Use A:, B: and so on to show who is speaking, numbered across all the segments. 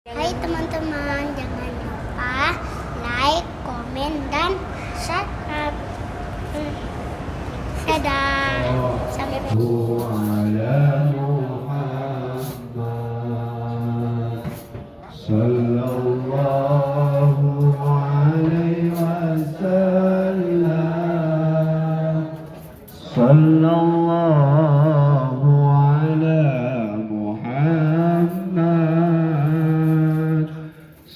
A: Hai teman-teman, jangan lupa like, komen, dan subscribe. Dadah. Sampai
B: Sallallahu ala Muhammad.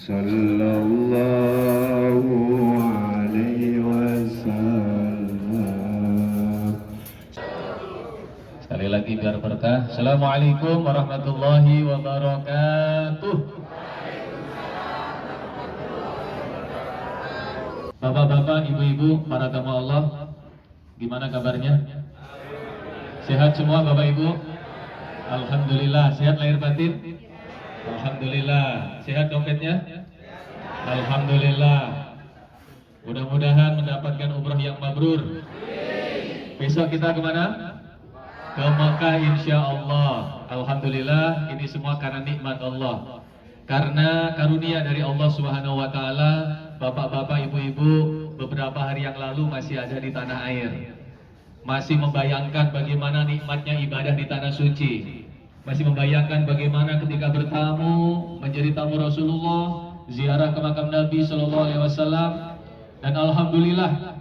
B: Sallallahu alaihi wasallam.
C: Sekali lagi biar berkah. Assalamualaikum warahmatullahi wabarakatuh. Bapak-bapak, ibu-ibu, para tamu Allah, gimana kabarnya? Sehat semua Bapak Ibu? Alhamdulillah. Sehat lahir batin? Alhamdulillah. Sehat dompetnya? Alhamdulillah. Mudah-mudahan mendapatkan umroh yang mabrur. Besok kita kemana? Ke Mekah insya Allah. Alhamdulillah, ini semua karena nikmat Allah, karena karunia dari Allah Subhanahu wa Ta'ala. Bapak-bapak, ibu-ibu, beberapa hari yang lalu masih ada di tanah air, masih membayangkan bagaimana nikmatnya ibadah di tanah suci, masih membayangkan bagaimana ketika bertamu menjadi tamu Rasulullah, ziarah ke makam Nabi Sallallahu Alaihi Wasallam, dan alhamdulillah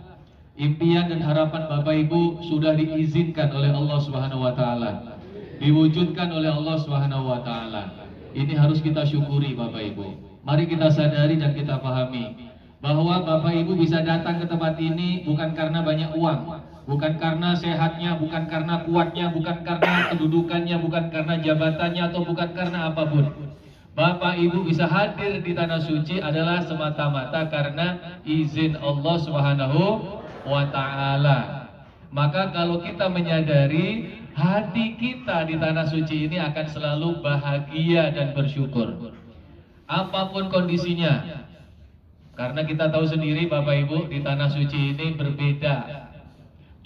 C: impian dan harapan Bapak Ibu sudah diizinkan oleh Allah Subhanahu wa Ta'ala, diwujudkan oleh Allah Subhanahu wa Ta'ala. Ini harus kita syukuri Bapak Ibu. Mari kita sadari dan kita pahami bahwa Bapak Ibu bisa datang ke tempat ini bukan karena banyak uang, bukan karena sehatnya, bukan karena kuatnya, bukan karena kedudukannya, bukan karena jabatannya, atau bukan karena apapun. Bapak Ibu bisa hadir di tanah suci adalah semata-mata karena izin Allah Subhanahu wa Ta'ala. Maka kalau kita menyadari hati kita di tanah suci ini akan selalu bahagia dan bersyukur apapun kondisinya, karena kita tahu sendiri Bapak Ibu, di tanah suci ini berbeda,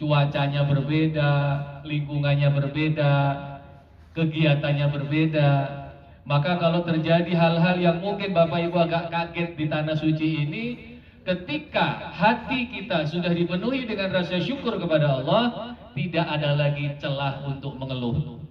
C: cuacanya berbeda, lingkungannya berbeda, kegiatannya berbeda. Maka kalau terjadi hal-hal yang mungkin Bapak Ibu agak kaget di tanah suci ini, ketika hati kita sudah dipenuhi dengan rasa syukur kepada Allah, tidak ada lagi celah untuk mengeluh,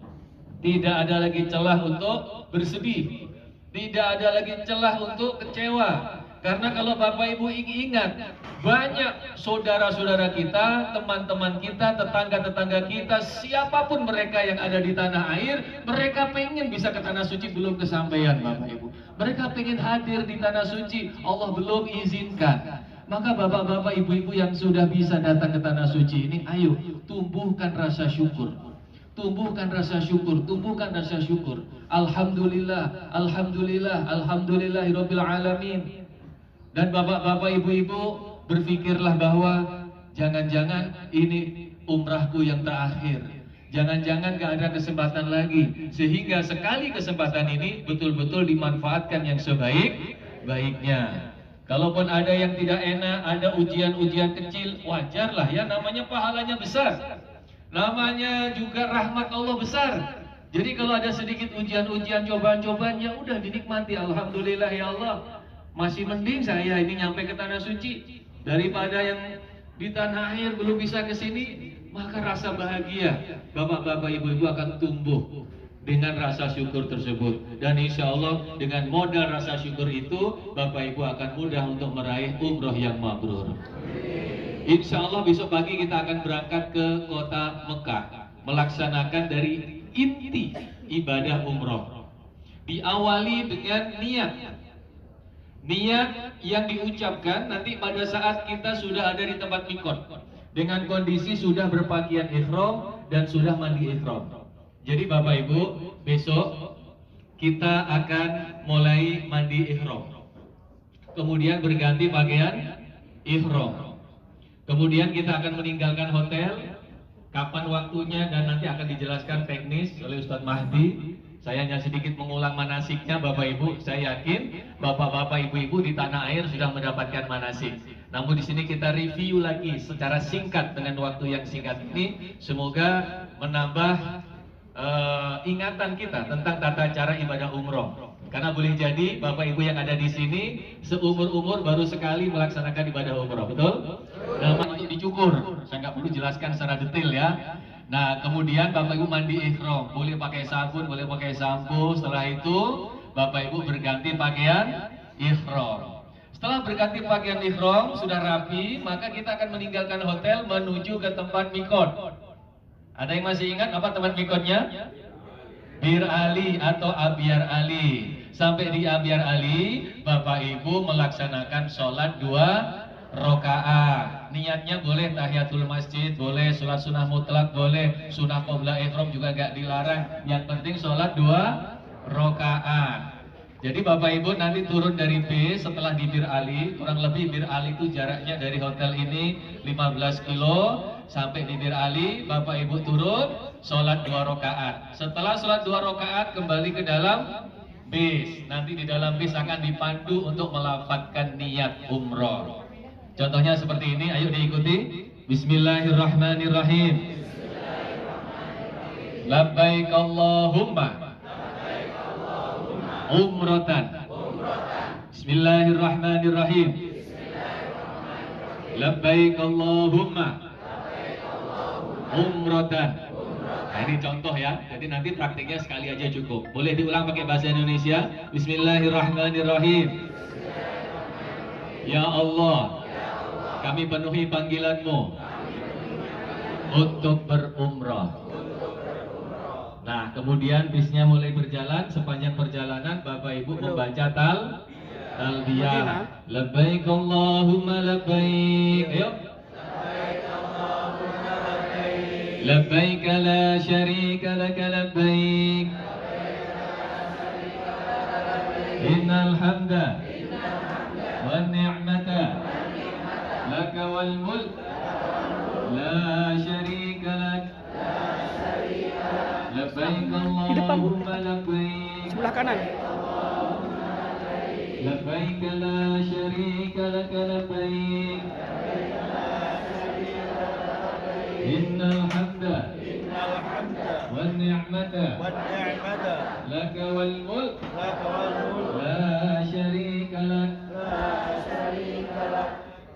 C: tidak ada lagi celah untuk bersedih, tidak ada lagi celah untuk kecewa. Karena kalau Bapak Ibu ingat, banyak saudara-saudara kita, teman-teman kita, tetangga-tetangga kita, siapapun mereka yang ada di tanah air, mereka pengen bisa ke tanah suci, belum kesampaian Bapak Ibu. Mereka pengen hadir di tanah suci, Allah belum izinkan. Maka bapak-bapak, ibu-ibu yang sudah bisa datang ke tanah suci ini, ayo tumbuhkan rasa syukur. Tumbuhkan rasa syukur, tumbuhkan rasa syukur. Alhamdulillah, alhamdulillah, alhamdulillahirabbil alamin. Dan bapak-bapak, ibu-ibu, berpikirlah bahwa jangan-jangan ini umrahku yang terakhir, jangan-jangan gak ada kesempatan lagi, sehingga sekali kesempatan ini betul-betul dimanfaatkan yang sebaik-baiknya. Kalaupun ada yang tidak enak, ada ujian-ujian kecil, wajarlah ya, namanya pahalanya besar, namanya juga rahmat Allah besar. Jadi kalau ada sedikit ujian-ujian, cobaan-cobaan, ya udah dinikmati. Alhamdulillah ya Allah, masih mending saya ini nyampe ke tanah suci daripada yang di tanah air belum bisa ke sini. Maka rasa bahagia bapak-bapak, ibu-ibu akan tumbuh dengan rasa syukur tersebut. Dan insya Allah dengan modal rasa syukur itu, Bapak Ibu akan mudah untuk meraih umroh yang mabrur. Insya Allah besok pagi kita akan berangkat ke kota Mekah, melaksanakan dari inti ibadah umroh. Diawali dengan niat yang diucapkan nanti pada saat kita sudah ada di tempat mikot, dengan kondisi sudah berpakaian ihram dan sudah mandi ihram. Jadi Bapak Ibu, besok kita akan mulai mandi ihram, kemudian berganti pakaian ihram, kemudian kita akan meninggalkan hotel. Kapan waktunya dan nanti akan dijelaskan teknis oleh Ustadz Mahdi. Saya hanya sedikit mengulang manasiknya Bapak Ibu. Saya yakin bapak-bapak, ibu-ibu di tanah air sudah mendapatkan manasik. Namun di sini kita review lagi secara singkat dengan waktu yang singkat ini. Semoga menambah ingatan kita tentang tata cara ibadah umroh. Karena boleh jadi Bapak Ibu yang ada di sini seumur-umur baru sekali melaksanakan ibadah umroh, betul? Nama itu dicukur, saya nggak perlu jelaskan secara detail ya. Nah, kemudian Bapak Ibu mandi ihram, boleh pakai sabun, boleh pakai sampo. Setelah itu Bapak Ibu berganti pakaian ihram. Setelah berganti pakaian ihram sudah rapi, maka kita akan meninggalkan hotel menuju ke tempat mikot. Ada yang masih ingat apa tempat mikotnya? Bir Ali atau Abyar Ali. Sampai di Abyar Ali, Bapak Ibu melaksanakan sholat 2 rakaat. Niatnya boleh tahiyatul masjid, boleh sholat sunnah mutlak, boleh sunnah qabla ihram juga gak dilarang. Yang penting sholat 2 rakaat. Jadi Bapak Ibu nanti turun dari bis setelah di Bir Ali. Kurang lebih Bir Ali itu jaraknya dari hotel ini 15 kilo. Sampai di Bir Ali, Bapak Ibu turun, sholat 2 rakaat. Setelah sholat 2 rakaat kembali ke dalam bis. Nanti di dalam bis akan dipandu untuk melafadzkan niat umroh. Contohnya seperti ini, ayo diikuti. Bismillahirrahmanirrahim. Labbaik Allahumma umratan. Bismillahirrahmanirrahim. Labbaik Allahumma umratan. Nah, ini contoh ya. Jadi nanti praktiknya sekali aja cukup. Boleh diulang pakai bahasa Indonesia. Bismillahirrahmanirrahim. Ya Allah, kami penuhi panggilan-Mu untuk berumrah. Nah, kemudian bisnya mulai berjalan. Sepanjang perjalanan Bapak Ibu membaca talbiyah. Labbaik Allahumma labbaik. Ayo. Labbaik la syarika laka labbaik. Innal hamda wan ni'mata laka wal mulk la syarika lak. Labbaik Allahumma labbaik.
D: Sebelah kanan.
C: Labbaik la syarika laka labbaik. Innal hamda wan ni'mata laka wal mulk la syarika lak.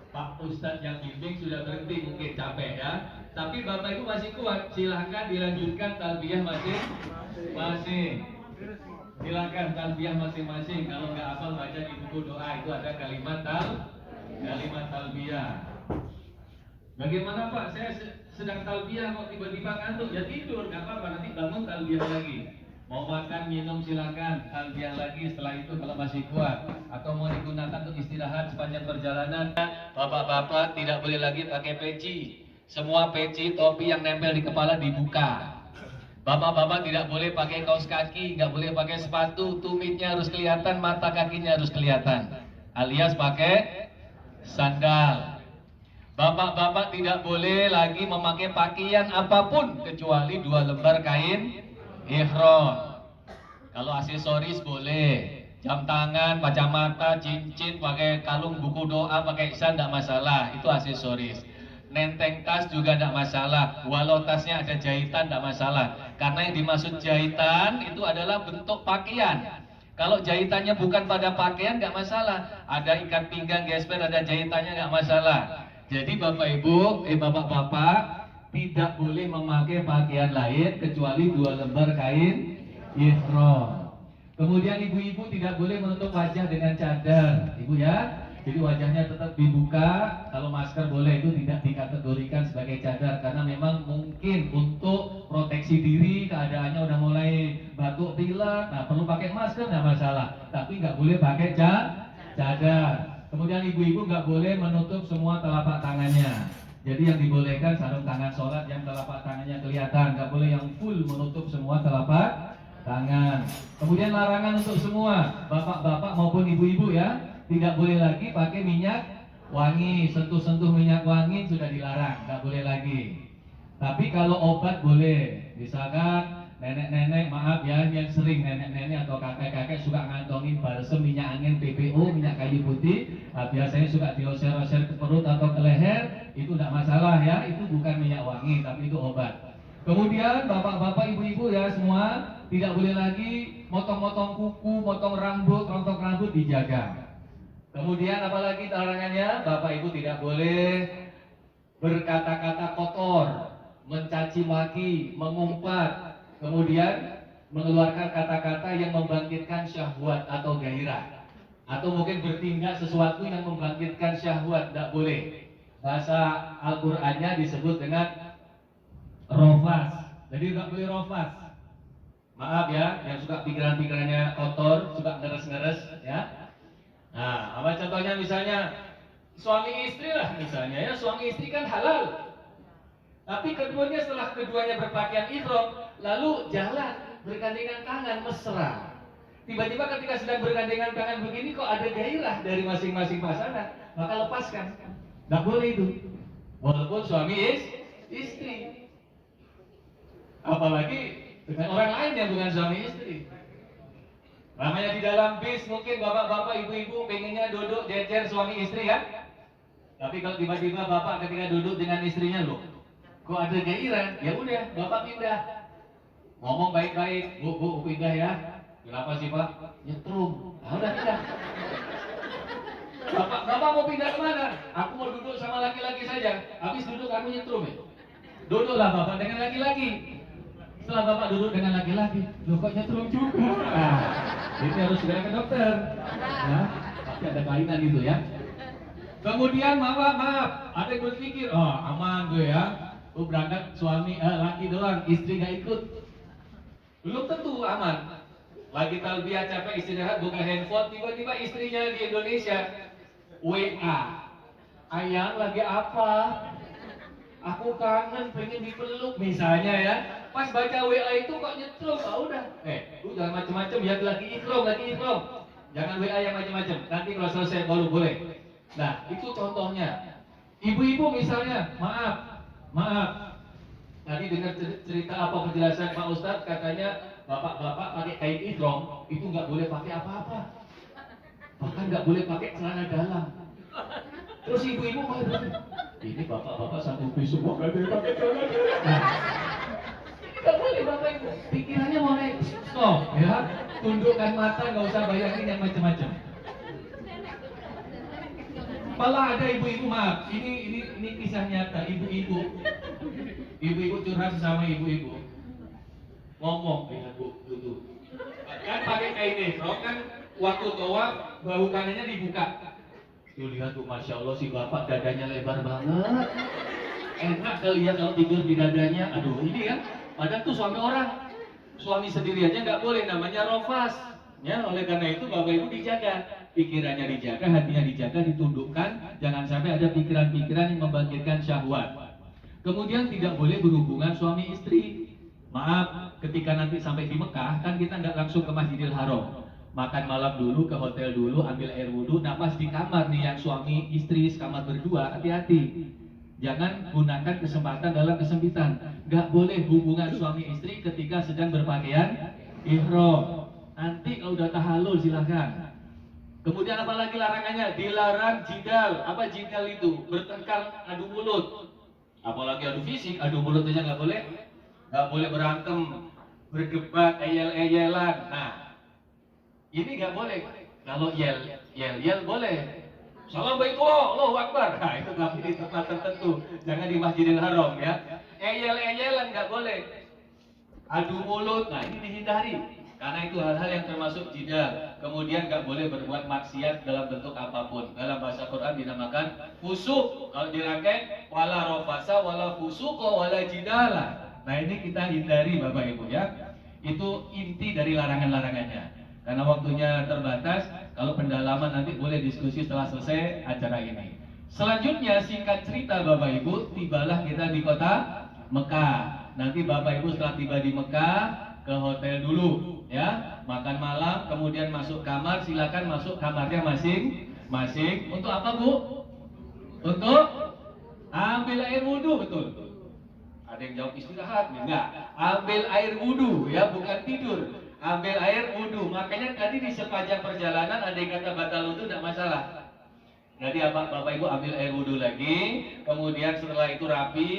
C: Pak Ustadz yang bimbing sudah berhenti, mungkin capek ya. Tapi Bapak Ibu masih kuat, silahkan dilanjutkan talbiyah masing-masing. Silakan talbiyah masing-masing. Kalau nggak hafal baca di buku doa itu ada kalimat talbiyah. Bagaimana Pak? Saya sedang talbiyah kok tiba-tiba ngantuk. Ya tidur, nggak apa-apa. Nanti bangun talbiyah lagi. Mau makan, minum silakan talbiyah lagi. Setelah itu kalau masih kuat atau mau digunakan untuk istirahat sepanjang perjalanan, bapak-bapak tidak boleh lagi pakai peci. Semua peci, topi yang nempel di kepala dibuka. Bapak-bapak tidak boleh pakai kaos kaki, nggak boleh pakai sepatu, tumitnya harus kelihatan, mata kakinya harus kelihatan. Alias pakai sandal. Bapak-bapak tidak boleh lagi memakai pakaian apapun kecuali 2 lembar kain ihram. Kalau aksesoris boleh, jam tangan, kacamata, cincin, pakai kalung, buku doa, pakai ihsan tidak masalah, itu aksesoris. Nenteng tas juga tidak masalah, walau tasnya ada jahitan tidak masalah. Karena yang dimaksud jahitan itu adalah bentuk pakaian. Kalau jahitannya bukan pada pakaian nggak masalah. Ada ikat pinggang, gesper, ada jahitannya nggak masalah. Jadi Bapak Ibu, Bapak-bapak tidak boleh memakai pakaian lain kecuali 2 lembar kain ihram. Kemudian ibu-ibu tidak boleh menutup wajah dengan cadar, ibu ya. Jadi wajahnya tetap dibuka. Kalau masker boleh, itu tidak dikategorikan sebagai cadar karena memang mungkin untuk proteksi diri, keadaannya udah mulai batuk pilek, nah perlu pakai masker nggak masalah. Tapi nggak boleh pakai cadar. Kemudian ibu-ibu nggak boleh menutup semua telapak tangannya. Jadi yang dibolehkan sarung tangan sholat yang telapak tangannya kelihatan, nggak boleh yang full menutup semua telapak tangan. Kemudian larangan untuk semua bapak-bapak maupun ibu-ibu ya, tidak boleh lagi pakai minyak wangi, sentuh-sentuh minyak wangi sudah dilarang, nggak boleh lagi. Tapi kalau obat boleh, misalkan nenek-nenek, maaf ya, yang sering nenek-nenek atau kakek-kakek suka ngantongin balsem minyak angin PPO, minyak kayu putih, biasanya suka dioser-oser ke perut atau ke leher, itu tidak masalah ya, itu bukan minyak wangi, tapi itu obat. Kemudian bapak-bapak, ibu-ibu ya semua, tidak boleh lagi motong-motong kuku, motong rambut, rontok rambut dijaga. Kemudian apalagi larangannya, Bapak Ibu tidak boleh berkata-kata kotor, mencaci maki, mengumpat, kemudian mengeluarkan kata-kata yang membangkitkan syahwat atau gairah, atau mungkin bertindak sesuatu yang membangkitkan syahwat, tidak boleh. Bahasa Al-Qur'annya disebut dengan rofas. Jadi nggak boleh rofas. Maaf ya, yang suka pikiran-pikirannya kotor, suka ngeres-ngeres ya. Nah, apa contohnya misalnya suami istri lah misalnya ya, suami istri kan halal. Tapi keduanya setelah keduanya berpakaian ihram, lalu jalan bergandengan tangan mesra. Tiba-tiba ketika sedang bergandengan tangan begini kok ada gairah dari masing-masing pasangan, maka lepaskan. Nggak boleh itu. Walaupun suami istri. Apalagi dengan orang lain yang bukan suami istri. Namanya di dalam bis mungkin bapak-bapak, ibu-ibu pengennya duduk jejer suami istri kan? Tapi kalau tiba-tiba bapak ketika duduk dengan istrinya loh, kok ada gairah? Ya udah, bapak pindah. Ngomong baik-baik, bu pindah ya. Kenapa sih pak? Nyetrum. Nah, udah pindah. Bapak mau pindah kemana? Aku mau duduk sama laki-laki saja. Habis duduk aku nyetrum ya. Duduklah bapak dengan laki-laki. Setelah bapak duduk dengan laki-laki, loh kok nyetrum juga? Nah, ini harus segera ke dokter. Ya, pasti ada kelainan gitu ya. Kemudian maaf, ada yang berpikir, oh aman gue ya. Berangkat laki doang, istri gak ikut. Belum tentu aman. Lagi talbiyah capek istirahat buka handphone, tiba-tiba istrinya di Indonesia WA. Ayang lagi apa? Aku kangen pengen dipeluk misalnya ya. Pas baca WA itu kok nyetrum, udah. Jangan macem-macem ya, lagi ikrom. Jangan WA yang macem-macem. Nanti kalau selesai baru boleh. Nah, itu contohnya. Ibu-ibu misalnya, maaf. Tadi dengar cerita apa penjelasan Pak Ustadz, katanya bapak-bapak pakai kain ihram itu nggak boleh pakai apa-apa, bahkan nggak boleh pakai celana dalam. Terus ibu-ibu malah bilang, ini bapak-bapak satu bis semua nggak boleh pakai celana dalam. Nah, nggak boleh bapak ibu, pikirannya mulai stop ya, tundukkan mata, nggak usah bayangin yang macam-macam. Malah ada ibu-ibu, maaf, ini kisah nyata, ibu-ibu curhat sama ibu-ibu, ngomong, lihat bu, tuh, kan pakai kain ihram kan, waktu tawaf bahu kanannya dibuka, tuh lihat tuh, masya Allah si bapak dadanya lebar banget, enak kali ya kalau tidur di dadanya, aduh ini kan, padahal tuh suami sendiri aja nggak boleh, namanya rofas, ya oleh karena itu bapak ibu dijaga. Pikirannya dijaga, hatinya dijaga, ditundukkan, jangan sampai ada pikiran-pikiran yang membangkitkan syahwat. Kemudian tidak boleh berhubungan suami istri. Maaf, ketika nanti sampai di Mekah, kan kita nggak langsung ke Masjidil Haram. Makan malam dulu, ke hotel dulu, ambil air wudhu, nah pas di kamar nih yang suami istri sekamar berdua, hati-hati. Jangan gunakan kesempatan dalam kesempitan. Nggak boleh hubungan suami istri ketika sedang berpakaian ihram. Nanti kalau udah tahallul silahkan. Kemudian apalagi larangannya? Dilarang jidal. Apa jidal itu? Bertengkar, adu mulut. Apalagi adu fisik, adu mulut aja nggak boleh. Nggak boleh berantem, berdebat, eyel-eyelan. Nah, ini nggak boleh. Kalau yel boleh. Assalamualaikum, Allahu Akbar. Nah, itu tapi di tempat tertentu. Jangan di Masjidil Haram ya. Eyel-eyelan nggak boleh. Adu mulut, nah ini dihindari. Karena itu hal-hal yang termasuk jidal. Kemudian nggak boleh berbuat maksiat dalam bentuk apapun. Dalam bahasa Quran dinamakan fusuk. Kalau dirangkai wala rofasa, wala fusuko, wala jidala. Nah ini kita hindari Bapak Ibu ya. Itu inti dari larangan-larangannya. Karena waktunya terbatas. Kalau pendalaman nanti boleh diskusi setelah selesai acara ini. Selanjutnya singkat cerita Bapak Ibu, tibalah kita di kota Mekah. Nanti Bapak Ibu setelah tiba di Mekah ke hotel dulu ya, makan malam, kemudian masuk kamar, silakan masuk kamarnya masing-masing. Untuk apa Bu? Untuk ambil air wudhu, betul. Ada yang jawab istirahat, enggak. Ambil air wudhu ya, bukan tidur. Ambil air wudhu. Makanya tadi di sepanjang perjalanan ada yang kata batal wudhu, enggak masalah. Jadi Bapak Ibu ambil air wudhu lagi, kemudian setelah itu rapi,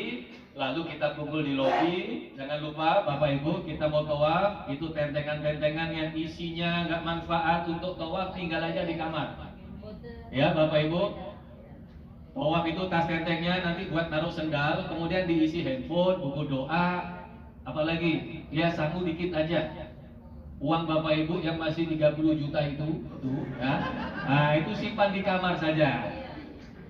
C: lalu kita kumpul di lobi. Jangan lupa Bapak Ibu, kita mau tawaf, itu tentengan-tentengan yang isinya nggak manfaat untuk tawaf tinggal aja di kamar. Ya Bapak Ibu, tawaf itu tas tentengnya nanti buat naruh sendal, kemudian diisi handphone, buku doa, apalagi ya saku dikit aja. Uang Bapak Ibu yang masih 30 juta itu ya. Nah, itu simpan di kamar saja.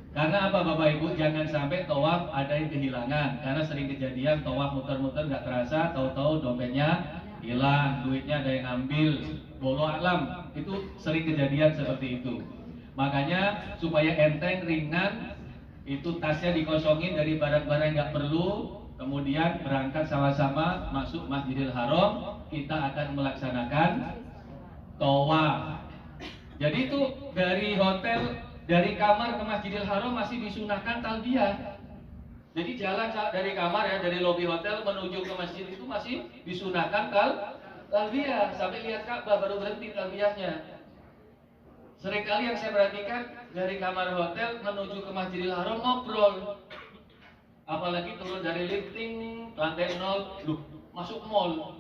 C: Karena apa Bapak Ibu? Jangan sampai tawaf ada yang kehilangan. Karena sering kejadian tawaf muter-muter nggak terasa, tahu-tahu dompetnya hilang, duitnya ada yang ambil. Wallahu alam, itu sering kejadian seperti itu. Makanya supaya enteng, ringan, itu tasnya dikosongin dari barang-barang yang nggak perlu. Kemudian berangkat sama-sama masuk Masjidil Haram, kita akan melaksanakan tawaf. Jadi itu dari hotel, dari kamar ke Masjidil Haram masih disunahkan talbiyah. Jadi jalan dari kamar ya, dari lobi hotel menuju ke masjid itu masih disunahkan talbiyah. Sampai lihat Ka'bah baru berhenti talbiyahnya. Seringkali yang saya perhatikan dari kamar hotel menuju ke Masjidil Haram ngobrol. Apalagi turun dari lifting lantai 0, masuk mall.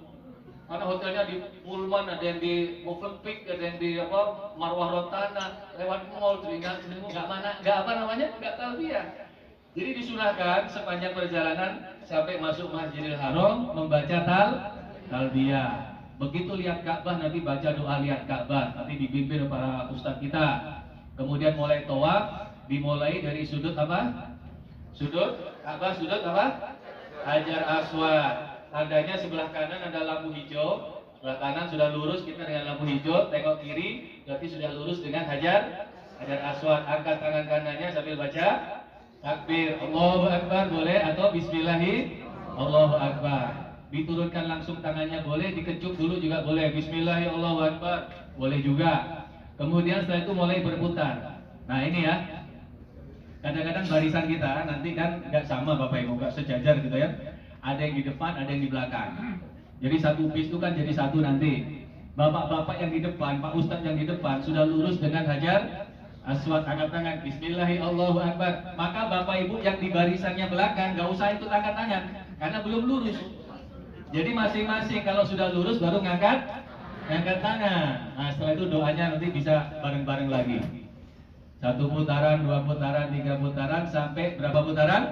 C: Karena hotelnya di Pullman, ada yang di Movenpick, ada yang di Marwah Rontana, lewat mall, nggak talbiyah. Jadi disunahkan sepanjang perjalanan sampai masuk Masjidil Haram membaca talbiyah. Begitu lihat Ka'bah nanti baca doa lihat Ka'bah, nanti dibimbing para ustadz kita. Kemudian mulai tawaf, dimulai dari sudut apa? Sudut Ka'bah, sudut apa? Hajar Aswad. Tandanya sebelah kanan ada lampu hijau, sebelah kanan sudah lurus kita dengan lampu hijau, tengok kiri berarti sudah lurus dengan Hajar Aswad. Angkat tangan kanannya sambil baca takbir, Allahu Akbar boleh, atau Bismillahi Allahu Akbar. Diturunkan langsung tangannya boleh, dikecup dulu juga boleh, Bismillahi Allahu Akbar boleh juga. Kemudian setelah itu mulai berputar. Nah ini ya, kadang-kadang barisan kita nanti kan nggak sama Bapak Ibu, nggak sejajar gitu ya. Ada yang di depan, ada yang di belakang. Jadi satu bis itu kan jadi satu nanti. Bapak-bapak yang di depan, Pak Ustadz yang di depan sudah lurus dengan Hajar Aswad, angkat tangan, Bismillahi Allahu Akbar. Maka Bapak Ibu yang di barisannya belakang nggak usah ikut angkat tangan, karena belum lurus. Jadi masing-masing kalau sudah lurus baru ngangkat tangan. Nah setelah itu doanya nanti bisa bareng-bareng lagi. 1 putaran, 2 putaran, 3 putaran, sampai berapa putaran?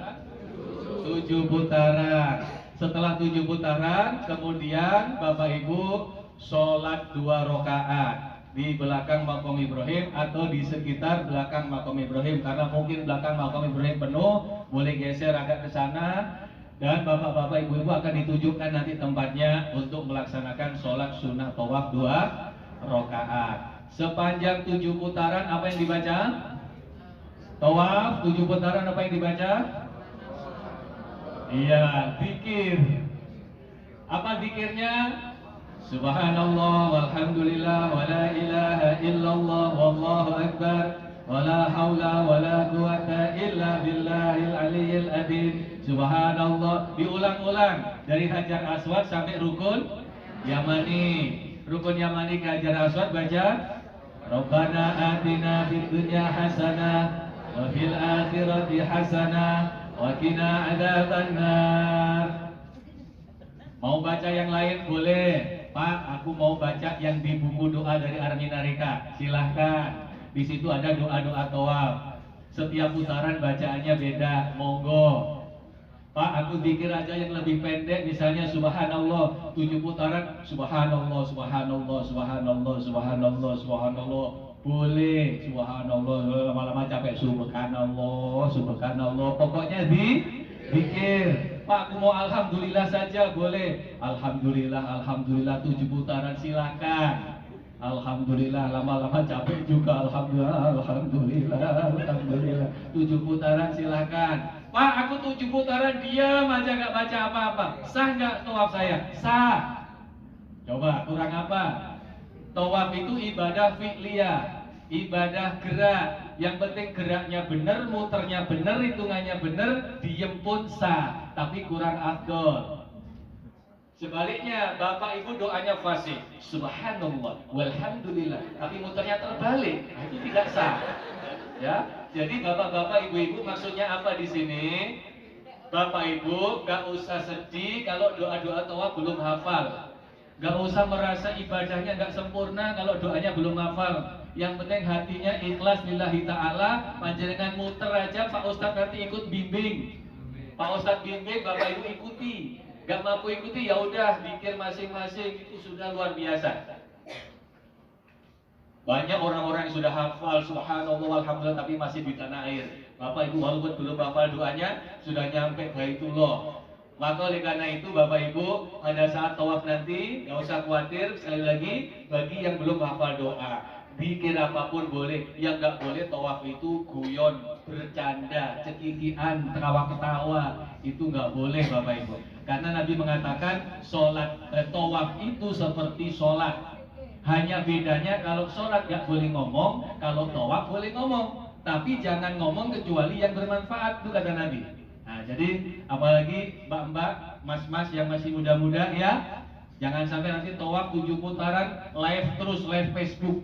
C: 7 putaran. Setelah 7 putaran, kemudian Bapak Ibu sholat 2 rakaat di belakang Maqam Ibrahim atau di sekitar belakang Maqam Ibrahim. Karena mungkin belakang Maqam Ibrahim penuh, boleh geser agak ke sana. Dan bapak-bapak ibu-ibu akan ditunjukkan nanti tempatnya untuk melaksanakan sholat sunnah tawaf 2 rakaat. Sepanjang 7 putaran apa yang dibaca? Tawaf 7 putaran apa yang dibaca? Iya, zikir. Apa zikirnya? Subhanallah walhamdulillah wala ilaha illallah wallahu akbar wala haula wala quwata illa billahil aliyyil adzim. Subhanallah, diulang-ulang dari Hajar Aswad sampai Rukun Yamani. Rukun Yamani ke Hajar Aswad baca Rabbana atina fid dunya hasanah wa fil akhirati hasanah wa qina adzabannar. Mau baca yang lain boleh, Pak. Aku mau baca yang di buku doa dari Arminarika. Silahkan. Di situ ada doa-doa tawaf. Setiap putaran bacaannya beda. Monggo. Pak, aku zikir aja yang lebih pendek, misalnya Subhanallah 7 putaran, Subhanallah, Subhanallah, Subhanallah, Subhanallah, Subhanallah. Boleh, Subhanallah, lama-lama capek, Subhanallah, Subhanallah. Pokoknya zikir. Pak, aku mau Alhamdulillah saja, boleh. Alhamdulillah, Alhamdulillah 7 putaran, silakan. Alhamdulillah, lama-lama capek juga. Alhamdulillah, Alhamdulillah, Alhamdulillah. 7 putaran silakan. Pak, aku 7 putaran diam aja nggak baca apa-apa. Sah nggak tawaf saya? Sah. Coba kurang apa? Tawaf itu ibadah fi'liyah, ibadah gerak. Yang penting geraknya benar, muternya benar, hitungannya benar, diem pun sah. Tapi kurang afdol. Sebaliknya, Bapak Ibu doanya fasih, Subhanallah, walhamdulillah, tapi muternya terbalik, nah, itu tidak sah. Ya, jadi Bapak-bapak, Ibu-ibu maksudnya apa di sini? Bapak Ibu, gak usah sedih kalau doa-doa tawaf belum hafal. Gak usah merasa ibadahnya gak sempurna kalau doanya belum hafal. Yang penting hatinya ikhlas lillahi ta'ala. Panjenengan muter aja, Pak Ustadz nanti ikut bimbing. Pak Ustadz bimbing, Bapak Ibu ikuti. Gak mampu ikuti, ya udah pikir masing-masing, itu sudah luar biasa. Banyak orang-orang yang sudah hafal subhanallah alhamdulillah tapi masih di tanah air. Bapak Ibu walaupun belum hafal doanya sudah nyampe Baitullah. Maka oleh karena itu Bapak Ibu pada saat tawaf nanti gak usah khawatir, sekali lagi bagi yang belum hafal doa, pikir apapun boleh, yang gak boleh tawaf itu guyon, bercanda, cekikian, ketawa-ketawa, itu gak boleh Bapak Ibu. Karena Nabi mengatakan tawaf itu seperti sholat. Hanya bedanya kalau sholat gak boleh ngomong, kalau tawaf boleh ngomong. Tapi jangan ngomong kecuali yang bermanfaat, itu kata Nabi. Nah, jadi apalagi mbak-mbak, mas-mas yang masih muda-muda ya, jangan sampai nanti tawaf 7 putaran, live terus, live Facebook.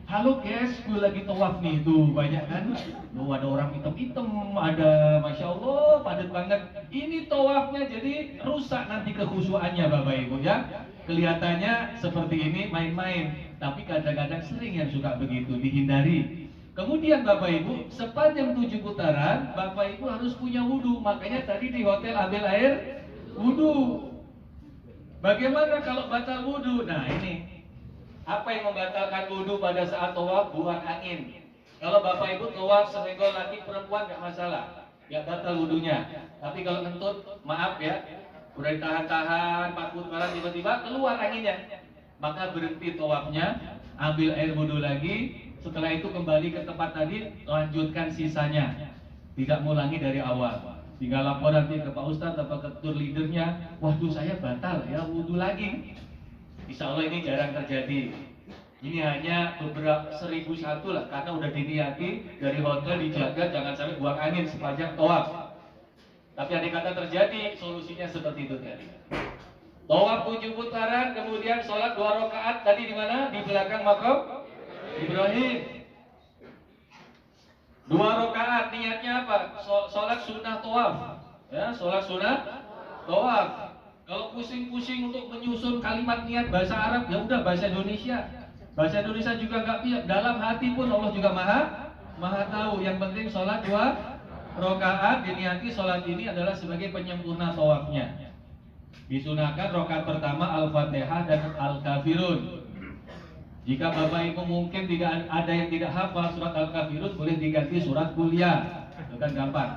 C: Halo guys, gue lagi tawaf nih, tuh banyak kan? Tuh ada orang hitam-hitam, ada Masya Allah, padat banget. Ini tawafnya jadi rusak nanti kekhusyuannya Bapak Ibu ya. Kelihatannya seperti ini main-main, tapi kadang-kadang sering yang suka begitu, dihindari. Kemudian Bapak Ibu, sepanjang 7 putaran, Bapak Ibu harus punya wudhu. Makanya tadi di hotel ambil air wudhu. Bagaimana kalau batal wudhu? Nah ini, apa yang membatalkan wudhu pada saat tawaf? Buang angin. Kalau Bapak Ibu tawaf senggol laki perempuan gak masalah, gak batal wudhunya. Tapi kalau ngentut, maaf ya, udah ditahan-tahan 4 putaran tiba-tiba keluar anginnya, maka berhenti tawafnya, ambil air wudhu lagi. Setelah itu kembali ke tempat tadi, lanjutkan sisanya, tidak mengulangi dari awal. Tinggal lapor nanti ke Pak Ustadz atau ke tour leadernya, waduh saya batal ya wudhu lagi. Insya Allah ini jarang terjadi. Ini hanya beberapa 1001 lah, karena udah diniati dari hotel dijaga jangan sampai buang angin sepanjang tawaf. Tapi andai kata terjadi, solusinya seperti itu tadi. Tawaf 7 putaran, kemudian sholat 2 rakaat tadi di mana? Di belakang makam Ibrahim. 2 rakaat niatnya apa? Sholat sunnah tawaf. Ya, sholat sunnah tawaf. Kalau pusing-pusing untuk menyusun kalimat niat bahasa Arab, ya udah bahasa Indonesia. Bahasa Indonesia juga nggak bisa. Dalam hati pun Allah juga maha tahu. Yang penting sholat 2 rakaat, diniati sholat ini adalah sebagai penyempurna tawafnya. Disunahkan rakaat pertama Al-Fatihah dan Al-Kafirun. Jika Bapak Ibu mungkin tidak ada yang tidak hafal surat Al-Kafirun, boleh diganti surat kuliah. Itu kan gampang.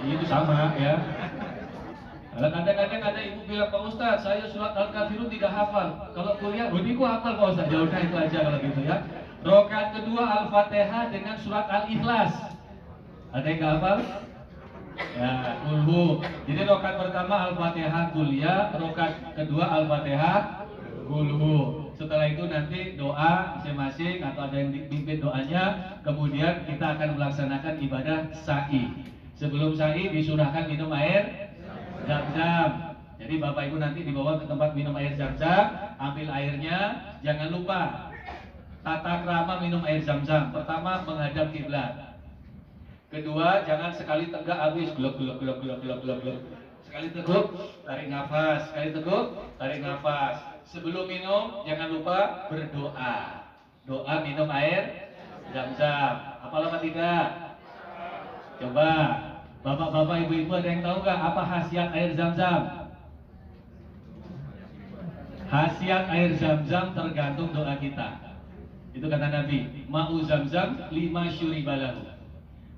C: Itu sama ya. Kadang-kadang ada ibu bilang, Pak Ustadz, saya surat Al-Kafirun tidak hafal. Kalau kuliah, ku hafal Pak Ustadz. Ya udah itu aja kalau gitu ya. Rakaat kedua Al-Fatihah dengan surat Al-Ikhlas. Ada yang nggak hafal? Ya, kulhu. Jadi rakaat pertama Al-Fatihah kuliah, rakaat kedua Al-Fatihah kulhu. Setelah itu nanti doa masing-masing atau ada yang dipimpin doanya. Kemudian kita akan melaksanakan ibadah sa'i. Sebelum sa'i disunahkan minum air Zam-zam. Jadi Bapak Ibu nanti dibawa ke tempat minum air Zam-zam, ambil airnya, jangan lupa tata krama minum air Zam-zam. Pertama menghadap kiblat. Kedua jangan sekali tegak habis glok. Sekali teguk tarik nafas, sekali teguk tarik nafas. Sebelum minum jangan lupa berdoa. Doa minum air Zam-zam. Apa lama tidak? Coba. Bapak-bapak, ibu-ibu ada yang tahu nggak apa khasiat air Zam-zam? Khasiat air Zam-zam tergantung doa kita. Itu kata Nabi, ma'u Zam-zam 5 syuribalahu.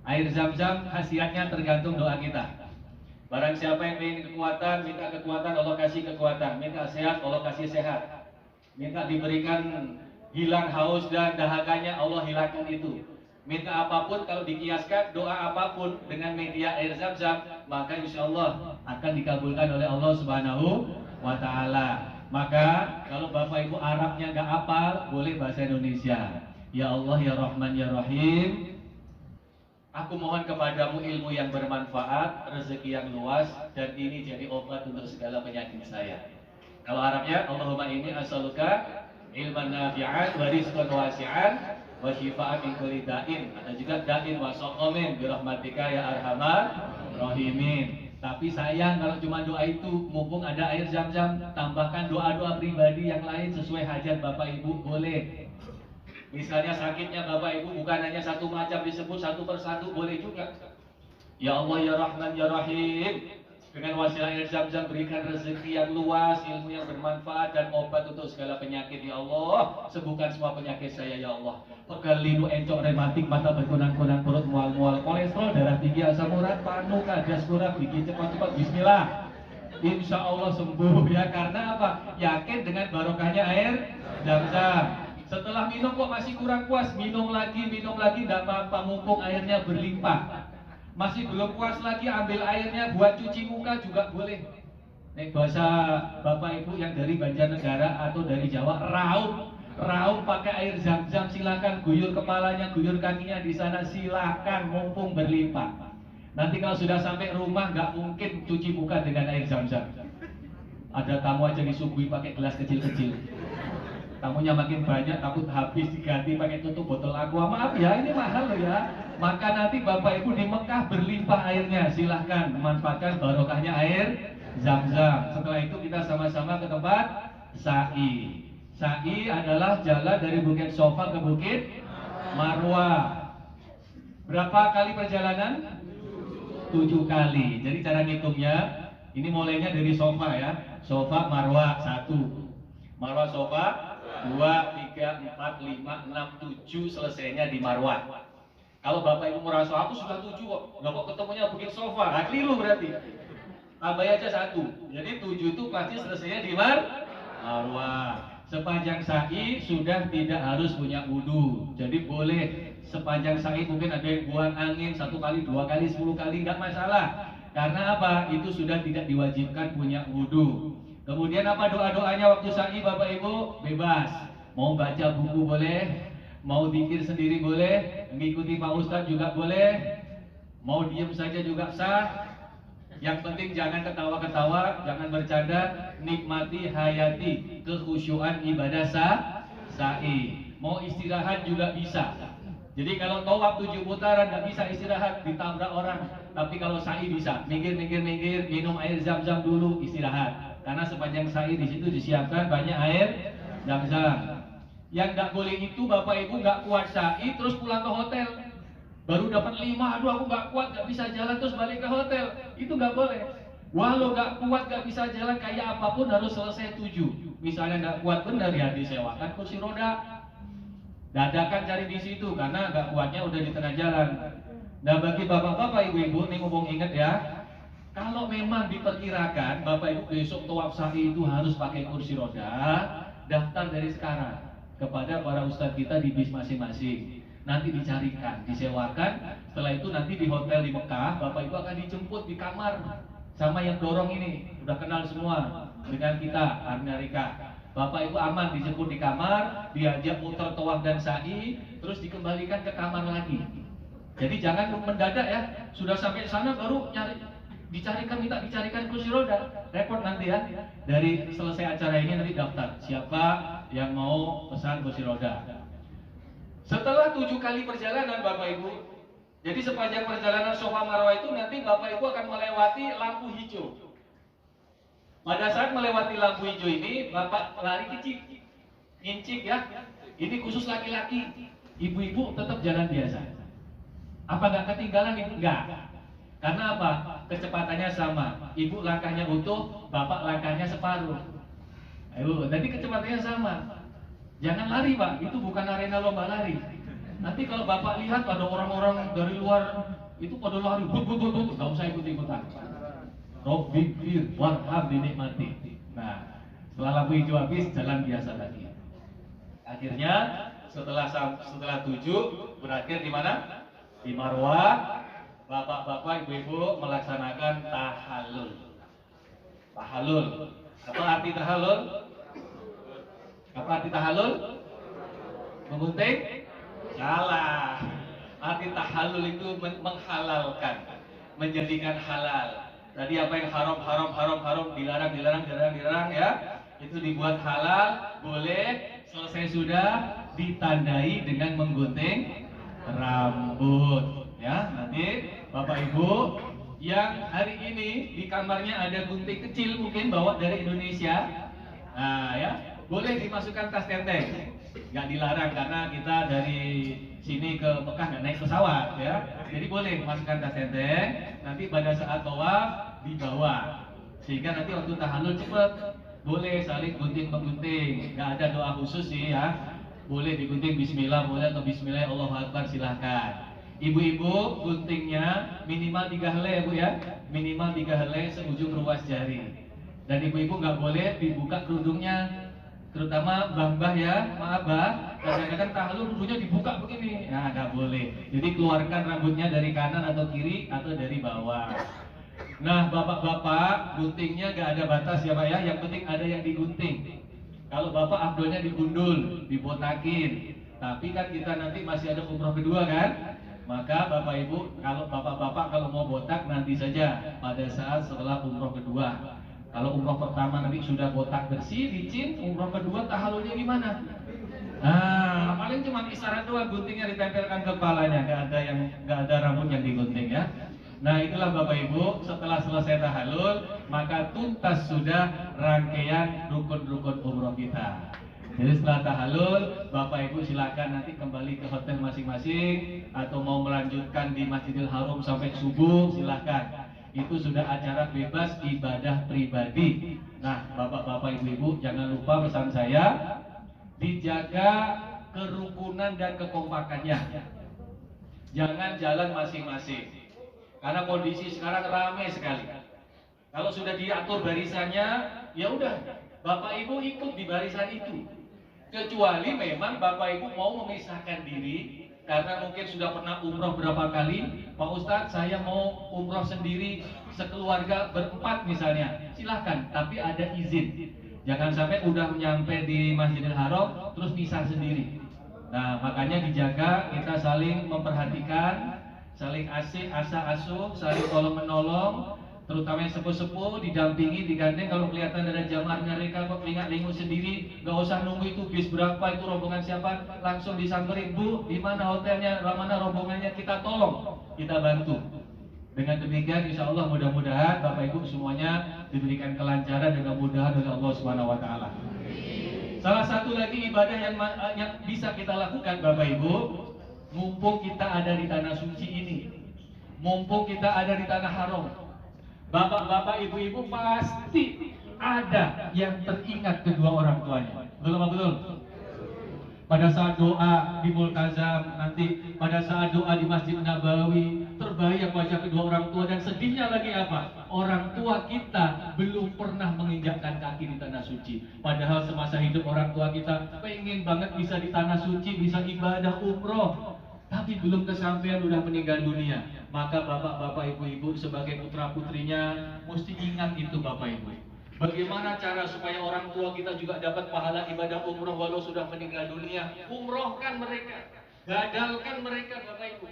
C: Air Zam-zam khasiatnya tergantung doa kita. Barang siapa yang ingin kekuatan, minta kekuatan, Allah kasih kekuatan. Minta sehat, Allah kasih sehat. Minta diberikan hilang haus dan dahakanya, Allah hilangkan itu. Minta apapun, kalau dikiaskan doa apapun dengan media air Zam-zam, maka insya Allah akan dikabulkan oleh Allah Subhanahu wa Ta'ala. Maka kalau Bapak Ibu Arabnya nggak hafal, boleh bahasa Indonesia. Ya Allah, ya Rahman, ya Rahim, aku mohon kepadamu ilmu yang bermanfaat, rezeki yang luas, dan ini jadi obat untuk segala penyakit saya. Kalau Arabnya, Allahumma inni as'aluka ilman nafi'an wa rizqan wasi'an wa syifaan min kulli da'in. Ada juga da'in wa saqamin bi rahmatika ya arhamar rahimin. Tapi sayang kalau cuma doa itu, mumpung ada air Zam-Zam, tambahkan doa-doa pribadi yang lain sesuai hajat Bapak Ibu, boleh. Misalnya sakitnya Bapak Ibu bukan hanya satu macam disebut satu persatu, boleh juga. Ya Allah ya Rahman ya Rahim, dengan wasilah air Zam-Zam berikan rezeki yang luas, ilmu yang bermanfaat dan obat untuk segala penyakit ya Allah. Sembuhkan semua penyakit saya ya Allah. Pegal linu encok rematik, mata berkunang-kunang, perut mual-mual, kolesterol, darah tinggi, asam urat, panu, kadas, kurang, bikin cepat-cepat. Bismillah. Insya Allah sembuh ya. Karena apa? Yakin dengan barokahnya air Zam-Zam. Setelah minum kok masih kurang puas, minum lagi, tidak apa-apa, mumpung airnya berlimpah. Masih belum puas lagi, ambil airnya buat cuci muka juga boleh. Nek bahasa Bapak Ibu yang dari Banjarnegara atau dari Jawa, raum pakai air Zam-Zam, silakan guyur kepalanya, guyur kakinya di sana, silakan, mumpung berlimpah. Nanti kalau sudah sampai rumah nggak mungkin cuci muka dengan air Zam-Zam. Ada tamu aja disuguhi pakai gelas kecil-kecil. Tamunya makin banyak, takut habis, diganti pakai tutup botol aqua. Maaf ya, ini mahal loh ya. Maka nanti Bapak Ibu di Mekah berlimpah airnya, silahkan manfaatkan barokahnya air Zam-Zam. Setelah itu kita sama-sama ke tempat sa'i. Sa'i adalah jalan dari Bukit Sofa ke Bukit Marwah. Berapa kali perjalanan? 7 kali. Jadi cara ngitungnya, ini mulainya dari Sofa ya. Sofa Marwah 1, Marwah Sofa 2, 3, 4, 5, 6, 7, selesainya di Marwah. Kalau Bapak Ibu merasa aku sudah 7 kok, nggak kok ketemunya Bukit Sofa, keliru berarti. Tambah aja 1. Jadi 7 itu pasti selesainya di Marwah. Sepanjang sa'i sudah tidak harus punya wudu. Jadi boleh sepanjang sa'i mungkin ada yang buang angin 1 kali, 2 kali, 10 kali, nggak masalah. Karena apa? Itu sudah tidak diwajibkan punya wudu. Kemudian apa doa-doanya waktu sa'i Bapak Ibu? Bebas. Mau baca buku boleh, mau zikir sendiri boleh, mengikuti Pak Ustadz juga boleh, mau diem saja juga sah. Yang penting jangan ketawa-ketawa, jangan bercanda, nikmati hayati kekhusyuan ibadah sa'i. Mau istirahat juga bisa. Jadi kalau tawaf 7 putaran nggak bisa istirahat, ditabrak orang. Tapi kalau sa'i bisa, minggir, minum air Zam-Zam dulu, istirahat. Karena sepanjang sa'i di situ disiapkan banyak air Zam-Zam. Yang nggak boleh itu Bapak Ibu nggak kuat sa'i terus pulang ke hotel. Baru dapat 5, aduh aku nggak kuat, nggak bisa jalan terus balik ke hotel. Itu nggak boleh. Walau nggak kuat, nggak bisa jalan kayak apapun harus selesai 7. Misalnya nggak kuat benar ya disewakan kursi roda. Dadakan cari di situ karena nggak kuatnya udah di tengah jalan. Nah bagi bapak-bapak, ibu-ibu, nih ngomong inget ya. Kalau memang diperkirakan Bapak Ibu besok tawaf sa'i itu harus pakai kursi roda, daftar dari sekarang kepada para ustadz kita di bis masing-masing. Nanti dicarikan, disewakan. Setelah itu nanti di hotel di Mekah, Bapak Ibu akan dijemput di kamar sama yang dorong ini. Udah kenal semua dengan kita, Arnarika. Bapak Ibu aman dijemput di kamar, diajak muter tawaf dan sa'i, terus dikembalikan ke kamar lagi. Jadi jangan mendadak ya, sudah sampai sana baru minta dicarikan kursi roda. Repot nanti ya. Dari selesai acara ini nanti daftar siapa yang mau pesan kursi roda. Setelah 7 kali perjalanan Bapak Ibu, jadi sepanjang perjalanan Sofa Marwah itu nanti Bapak Ibu akan melewati lampu hijau. Pada saat melewati lampu hijau ini, Bapak lari kicik, ngincik ya. Ini khusus laki-laki, ibu-ibu tetap jalan biasa. Apa nggak ketinggalan ibu? Nggak. Karena apa? Kecepatannya sama. Ibu langkahnya utuh, bapak langkahnya separuh. Ayo, nanti kecepatannya sama. Jangan lari Pak, itu bukan arena lomba lari. Nanti kalau Bapak lihat ada orang-orang dari luar itu pada lari, nggak usah ikut-ikutan. Robbi fir warham dinikmati. Nah, setelah lampu hijau habis, jalan biasa lagi. Akhirnya setelah 7 berakhir di mana? Di Marwah. Bapak-bapak, ibu-ibu melaksanakan tahallul. Tahallul. Apa arti tahallul? Apa arti tahallul? Menggunting? Salah. Arti tahallul itu menghalalkan, menjadikan halal. Tadi apa yang haram, dilarang ya, itu dibuat halal, boleh. selesai sudah ditandai dengan menggunting rambut. Ya, nanti Bapak Ibu yang hari ini di kamarnya ada gunting kecil mungkin bawa dari Indonesia, nah ya boleh dimasukkan tas tenteng, nggak dilarang karena kita dari sini ke Mekah nggak naik pesawat ya, jadi boleh masukkan tas tenteng. Nanti pada saat tawaf dibawa sehingga nanti waktu tahallul cepet. Boleh saling gunting menggunting, nggak ada doa khusus sih ya. Boleh digunting Bismillah boleh atau Bismillah Allahu Akbar silahkan. Ibu-ibu guntingnya minimal 3 helai ya Bu ya, minimal 3 helai seujung ruas jari. Dan ibu-ibu nggak boleh dibuka kerudungnya, terutama mbah ya, maaf Mbah, kadang-kadang tahallul kerudungnya dibuka begini, nah nggak boleh. Jadi keluarkan rambutnya dari kanan atau kiri atau dari bawah. Nah bapak-bapak guntingnya nggak ada batas ya Pak ya, yang penting ada yang digunting. Kalau bapak afdolnya digundul, dibotakin. Tapi kan kita nanti masih ada umroh kedua kan, maka bapak ibu kalau bapak-bapak kalau mau botak nanti saja pada saat setelah umroh kedua. Kalau umroh pertama nanti sudah botak bersih, licin, umroh kedua tahallulnya gimana? Nah paling cuma isyarat doang, guntingnya ditempelkan ke kepalanya, nggak ada rambut yang digunting ya. Nah itulah Bapak Ibu, setelah selesai tahallul maka tuntas sudah rangkaian rukun-rukun umroh kita. Jadi setelah tahallul Bapak Ibu silakan nanti kembali ke hotel masing-masing atau mau melanjutkan di Masjidil Haram sampai subuh silakan. Itu sudah acara bebas ibadah pribadi. Nah Bapak-bapak Ibu-ibu jangan lupa pesan saya, dijaga kerukunan dan kekompakannya. Jangan jalan masing-masing. Karena kondisi sekarang ramai sekali. Kalau sudah diatur barisannya, ya udah, Bapak Ibu ikut di barisan itu. Kecuali memang Bapak Ibu mau memisahkan diri karena mungkin sudah pernah umroh berapa kali. Pak Ustadz, saya mau umroh sendiri sekeluarga berempat misalnya. Silahkan, tapi ada izin. Jangan sampai udah nyampe di Masjidil Haram terus pisah sendiri. Nah, makanya dijaga, kita saling memperhatikan, saling asik, asa-asuh, saling tolong-menolong, terutama yang sepuh-sepuh, didampingi, digandeng. Kalau kelihatan ada jamaah mereka kok lingat-lingut sendiri, gak usah nunggu itu bis berapa, itu rombongan siapa, langsung disamperin, Bu, di mana hotelnya, mana rombongannya, kita tolong, kita bantu. Dengan demikian, insya Allah mudah-mudahan Bapak Ibu semuanya diberikan kelancaran dan kemudahan oleh Allah Subhanahu Wa Taala. Salah satu lagi ibadah yang bisa kita lakukan Bapak Ibu, mumpung kita ada di tanah suci ini, mumpung kita ada di tanah haram, bapak-bapak, ibu-ibu pasti ada yang teringat kedua orang tuanya. Betul apa betul? Pada saat doa di Multazam, nanti pada saat doa di Masjid Nabawi, terbayang wajah kedua orang tua. Dan sedihnya lagi apa? Orang tua kita belum pernah menginjakkan kaki di tanah suci. Padahal semasa hidup orang tua kita pengen banget bisa di tanah suci, bisa ibadah umroh, tapi belum kesampaian, udah meninggal dunia. Maka bapak-bapak, ibu-ibu sebagai putra-putrinya mesti ingat itu Bapak Ibu. Bagaimana cara supaya orang tua kita juga dapat pahala ibadah umroh walau sudah meninggal dunia? Umrohkan mereka, gagalkan mereka Bapak Ibu.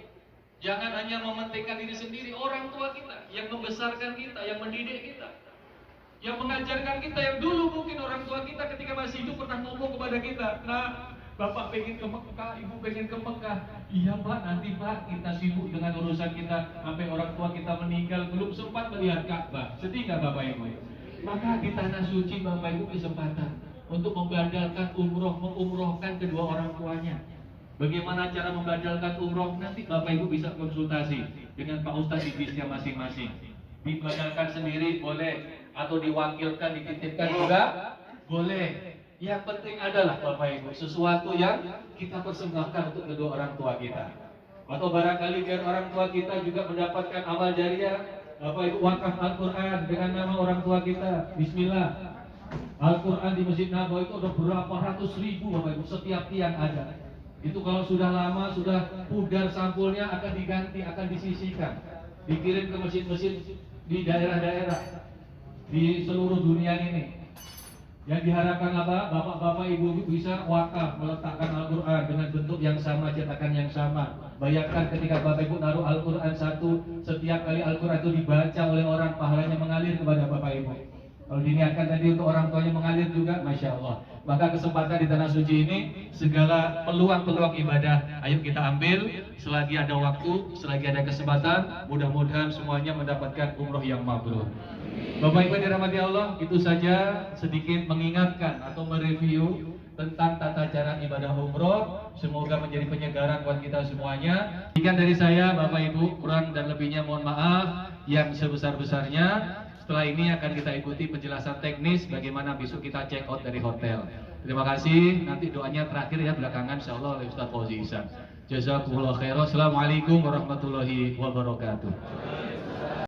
C: Jangan hanya mementingkan diri sendiri. Orang tua kita yang membesarkan kita, yang mendidik kita, yang mengajarkan kita, yang dulu mungkin orang tua kita ketika masih hidup pernah ngomong kepada kita, nah Bapak pengen ke Mekah, Ibu pengen ke Mekah. Iya Pak, nanti Pak kita sibuk dengan urusan kita sampai orang tua kita meninggal belum sempat melihat Ka'bah. Sedih nggak Bapak Ibu? Maka di tanah suci Bapak Ibu kesempatan untuk membadalkan umroh, mengumrohkan kedua orang tuanya. Bagaimana cara membadalkan umroh? Nanti Bapak Ibu bisa konsultasi dengan Pak Ustadz di bisnya masing-masing. Dibadalkan sendiri boleh, atau diwakilkan, dititipkan juga boleh. Yang penting adalah Bapak Ibu sesuatu yang kita persembahkan untuk kedua orang tua kita. Atau barangkali biar orang tua kita juga mendapatkan amal jariah, Bapak Ibu wakaf Al-Quran dengan nama orang tua kita. Bismillah. Al-Quran di Masjid Nabawi itu ada berapa ratus ribu Bapak Ibu, setiap tiang ada. Itu kalau sudah lama, sudah pudar sampulnya akan diganti, akan disisihkan, dikirim ke masjid-masjid di daerah-daerah di seluruh dunia ini. Yang diharapkan apa? Bapak-bapak, ibu-ibu bisa wakaf meletakkan Al-Quran dengan bentuk yang sama, cetakan yang sama. Bayangkan ketika Bapak Ibu naruh Al-Quran satu, setiap kali Al-Quran itu dibaca oleh orang, pahalanya mengalir kepada Bapak Ibu. Kalau diniatkan tadi untuk orang tuanya mengalir juga, Masya Allah. Maka kesempatan di tanah suci ini, segala peluang-peluang ibadah, ayo kita ambil selagi ada waktu, selagi ada kesempatan. Mudah-mudahan semuanya mendapatkan umroh yang mabrur. Bapak Ibu yang dirahmati Allah, itu saja sedikit mengingatkan atau mereview tentang tata cara ibadah umroh. Semoga menjadi penyegaran buat kita semuanya. Sekian dari saya, Bapak Ibu, kurang dan lebihnya mohon maaf yang sebesar-besarnya. Setelah ini akan kita ikuti penjelasan teknis bagaimana besok kita check out dari hotel. Terima kasih. Nanti doanya terakhir ya belakangan insyaallah oleh Ustaz Fauzi Ihsan. Jazakumullah khairan. Assalamualaikum warahmatullahi wabarakatuh.